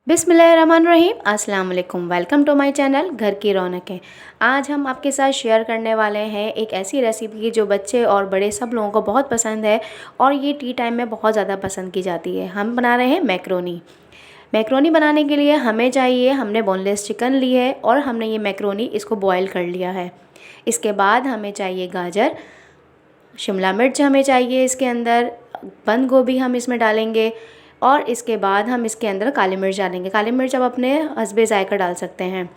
बिस्मिल्लाहिर्रहमानिर्रहीम अस्सलाम वालेकुम। वेलकम टू माय चैनल घर की रौनकें। आज हम आपके साथ शेयर करने वाले हैं एक ऐसी रेसिपी जो बच्चे और बड़े सब लोगों को बहुत पसंद है और ये टी टाइम में बहुत ज़्यादा पसंद की जाती है। हम बना रहे हैं मैक्रोनी। मैक्रोनी बनाने के लिए हमें चाहिए, हमने बोनलेस चिकन ली है और हमने ये मैक्रोनी इसको बॉयल कर लिया है। इसके बाद हमें चाहिए गाजर, शिमला मिर्च हमें चाहिए, इसके अंदर बंद गोभी हम इसमें डालेंगे और इसके बाद हम इसके अंदर काली मिर्च डालेंगे। काली मिर्च आप अपने हस्बे ज़ायका डाल सकते हैं।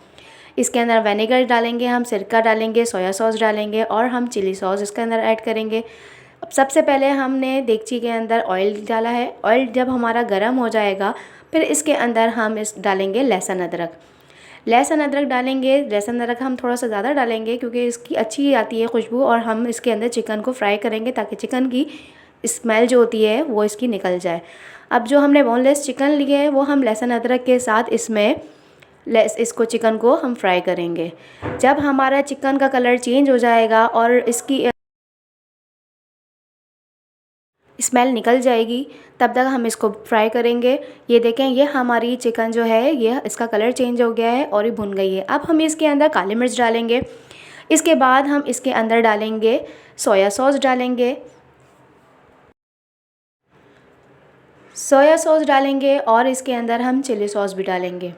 इसके अंदर विनेगर डालेंगे, हम सिरका डालेंगे, सोया सॉस डालेंगे और हम चिली सॉस इसके अंदर ऐड करेंगे। अब सबसे पहले हमने देगची के अंदर ऑयल डाला है। ऑयल जब हमारा गर्म हो जाएगा फिर इसके अंदर हम इस डालेंगे लहसुन अदरक। लहसुन अदरक डालेंगे। लहसुन अदरक हम थोड़ा सा ज़्यादा डालेंगे क्योंकि इसकी अच्छी आती है खुशबू और हम इसके अंदर चिकन को फ्राई करेंगे ताकि चिकन की स्मेल जो होती है वो इसकी निकल जाए। अब जो हमने बोनलेस चिकन लिए है वो हम लहसुन अदरक के साथ इसको चिकन को हम फ्राई करेंगे। जब हमारा चिकन का कलर चेंज हो जाएगा और इसकी स्मेल निकल जाएगी तब तक हम इसको फ्राई करेंगे। ये देखें, ये हमारी चिकन जो है ये इसका कलर चेंज हो गया है और ये भुन गई है। अब हम इसके अंदर काली मिर्च डालेंगे। इसके बाद हम इसके अंदर डालेंगे सोया सॉस डालेंगे और इसके अंदर हम चिली सॉस भी डालेंगे।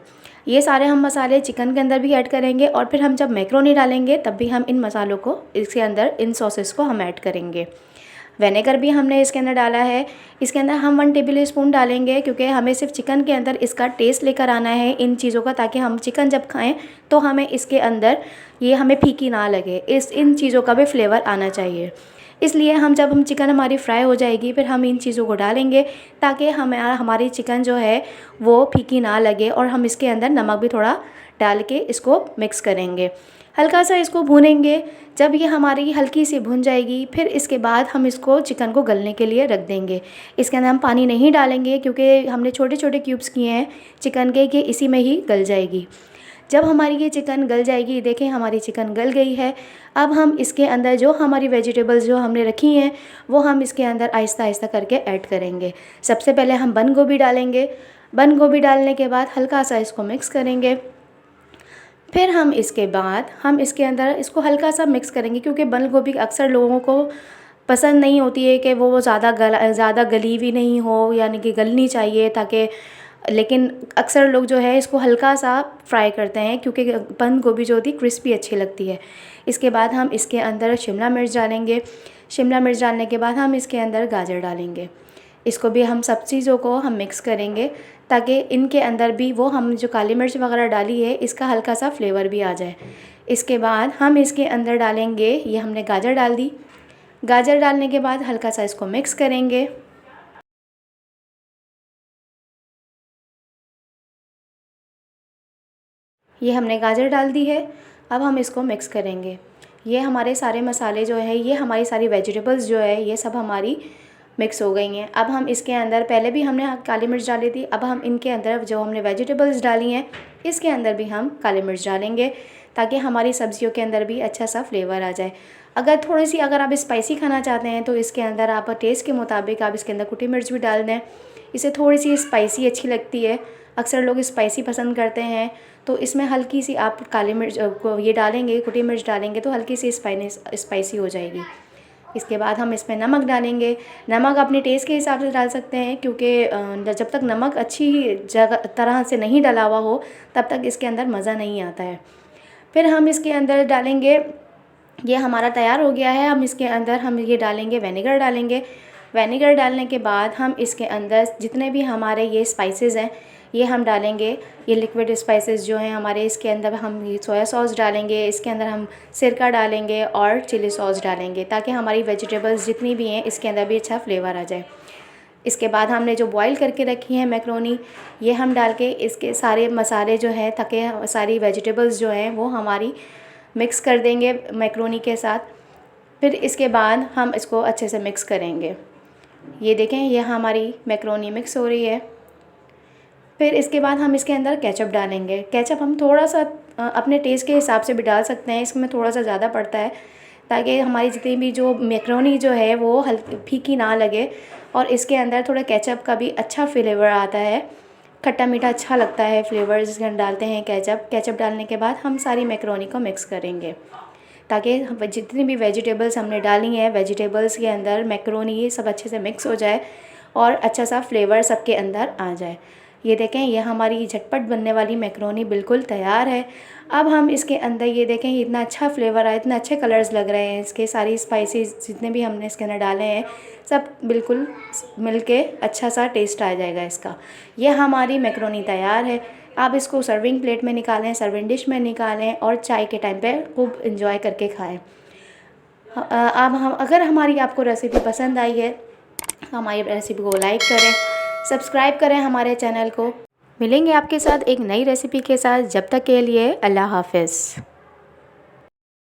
ये सारे हम मसाले चिकन के अंदर भी ऐड करेंगे और फिर हम जब मैक्रोनी डालेंगे तब भी हम इन मसालों को इसके अंदर, इन सॉसेस को हम ऐड करेंगे। विनेगर भी हमने इसके अंदर डाला है। इसके अंदर हम 1 टेबल स्पून डालेंगे क्योंकि हमें सिर्फ चिकन के अंदर इसका टेस्ट लेकर आना है इन चीज़ों का, ताकि हम चिकन जब खाएं तो हमें इसके अंदर ये हमें फीकी ना लगे, इन चीज़ों का भी फ्लेवर आना चाहिए। इसलिए जब चिकन हमारी फ्राई हो जाएगी फिर हम इन चीज़ों को डालेंगे ताकि हमारी चिकन जो है वो फीकी ना लगे। और हम इसके अंदर नमक भी थोड़ा डाल के इसको मिक्स करेंगे, हल्का सा इसको भूनेंगे। जब ये हमारी हल्की सी भुन जाएगी फिर इसके बाद हम इसको चिकन को गलने के लिए रख देंगे। इसके अंदर हम पानी नहीं डालेंगे क्योंकि हमने छोटे छोटे क्यूब्स किए हैं चिकन के कि इसी में ही गल जाएगी। जब हमारी ये चिकन गल जाएगी, देखें हमारी चिकन गल गई है। अब हम इसके अंदर जो हमारी वेजिटेबल्स जो हमने रखी हैं वो हम इसके अंदर आहिस्ता आहिस्ता करके ऐड करेंगे। सबसे पहले हम बंद गोभी डालेंगे। बंद गोभी डालने के बाद हल्का सा इसको मिक्स करेंगे। फिर हम इसके अंदर इसको हल्का सा मिक्स करेंगे क्योंकि बंद गोभी अक्सर लोगों को पसंद नहीं होती है कि वो ज़्यादा गली हुई नहीं हो, यानी कि गलनी चाहिए ताकि, लेकिन अक्सर लोग जो है इसको हल्का सा फ्राई करते हैं क्योंकि बंद गोभी जो होती है क्रिस्पी अच्छी लगती है। इसके बाद हम इसके अंदर शिमला मिर्च डालेंगे। शिमला मिर्च डालने के बाद हम इसके अंदर गाजर डालेंगे। इसको भी हम सब चीज़ों को हम मिक्स करेंगे ताकि इनके अंदर भी वो हम जो काली मिर्च वगैरह डाली है इसका हल्का सा फ्लेवर भी आ जाए। इसके बाद हम इसके अंदर डालेंगे, ये हमने गाजर डाल दी। गाजर डालने के बाद हल्का सा इसको मिक्स करेंगे। ये हमने गाजर डाल दी है। अब हम इसको मिक्स करेंगे। ये हमारे सारे मसाले जो है, ये हमारी सारी वेजिटेबल्स जो है ये सब हमारी मिक्स हो गई हैं। अब हम इसके अंदर, पहले भी हमने काली मिर्च डाली थी, अब हम इनके अंदर जो हमने वेजिटेबल्स डाली हैं इसके अंदर भी हम काली मिर्च डालेंगे ताकि हमारी सब्जियों के अंदर भी अच्छा सा फ्लेवर आ जाए। अगर आप स्पाइसी खाना चाहते हैं तो इसके अंदर आप टेस्ट के मुताबिक आप इसके अंदर कुटी मिर्च भी डाल दें। इसे थोड़ी सी स्पाइसी अच्छी लगती है, अक्सर लोग स्पाइसी पसंद करते हैं, तो इसमें हल्की सी आप काली मिर्च को ये डालेंगे, कुटी मिर्च डालेंगे तो हल्की सी स्पाइसी हो जाएगी। इसके बाद हम इसमें नमक डालेंगे। नमक अपने टेस्ट के हिसाब से डाल सकते हैं क्योंकि जब तक नमक अच्छी तरह से नहीं डला हुआ हो तब तक इसके अंदर मज़ा नहीं आता है। फिर हम इसके अंदर डालेंगे, ये हमारा तैयार हो गया है। हम इसके अंदर हम ये डालेंगे, विनेगर डालेंगे। विनेगर डालने के बाद हम इसके अंदर जितने भी हमारे ये स्पाइसेस हैं ये हम डालेंगे। ये लिक्विड स्पाइसेस जो हैं हमारे, इसके अंदर हम ये सोया सॉस डालेंगे, इसके अंदर हम सिरका डालेंगे और चिली सॉस डालेंगे ताकि हमारी वेजिटेबल्स जितनी भी हैं इसके अंदर भी अच्छा फ्लेवर आ जाए। इसके बाद हमने जो बॉईल करके रखी है मैक्रोनी, ये हम डाल के इसके सारे मसाले जो हैं ताकि सारी वेजिटेबल्स जो हैं वो हमारी मिक्स कर देंगे मैक्रोनी के साथ। फिर इसके बाद हम इसको अच्छे से मिक्स करेंगे। ये देखें, ये हमारी मैक्रोनी मिक्स हो रही है। फिर इसके बाद हम इसके अंदर केचप डालेंगे। केचप हम थोड़ा सा अपने टेस्ट के हिसाब से भी डाल सकते हैं, इसमें थोड़ा सा ज़्यादा पड़ता है ताकि हमारी जितनी भी जो मैक्रोनी जो है वो हल्की फीकी ना लगे और इसके अंदर थोड़ा केचप का भी अच्छा फ्लेवर आता है। खट्टा मीठा अच्छा लगता है, फ्लेवर्स इसके अंदर डालते हैं केचप डालने के बाद हम सारी मैक्रोनी को मिक्स करेंगे ताकि जितनी भी वेजिटेबल्स हमने डाली हैं वेजिटेबल्स के अंदर मैक्रोनी ये सब अच्छे से मिक्स हो जाए और अच्छा सा फ्लेवर सबके अंदर आ जाए। ये देखें, ये हमारी झटपट बनने वाली मैक्रोनी बिल्कुल तैयार है। अब हम इसके अंदर ये देखें, इतना अच्छा फ्लेवर आया, इतने अच्छे कलर्स लग रहे हैं इसके, सारी स्पाइसेस जितने भी हमने इसके अंदर डाले हैं सब बिल्कुल मिलके अच्छा सा टेस्ट आ जाएगा इसका। ये हमारी मैक्रोनी तैयार है। आप इसको सर्विंग प्लेट में निकालें, सर्विंग डिश में निकालें और चाय के टाइम पे खूब इंजॉय करके खाएं। अब हम अगर हमारी आपको रेसिपी पसंद आई है हमारी रेसिपी को लाइक करें, सब्सक्राइब करें हमारे चैनल को। मिलेंगे आपके साथ एक नई रेसिपी के साथ, जब तक के लिए अल्लाह हाफ़िज़।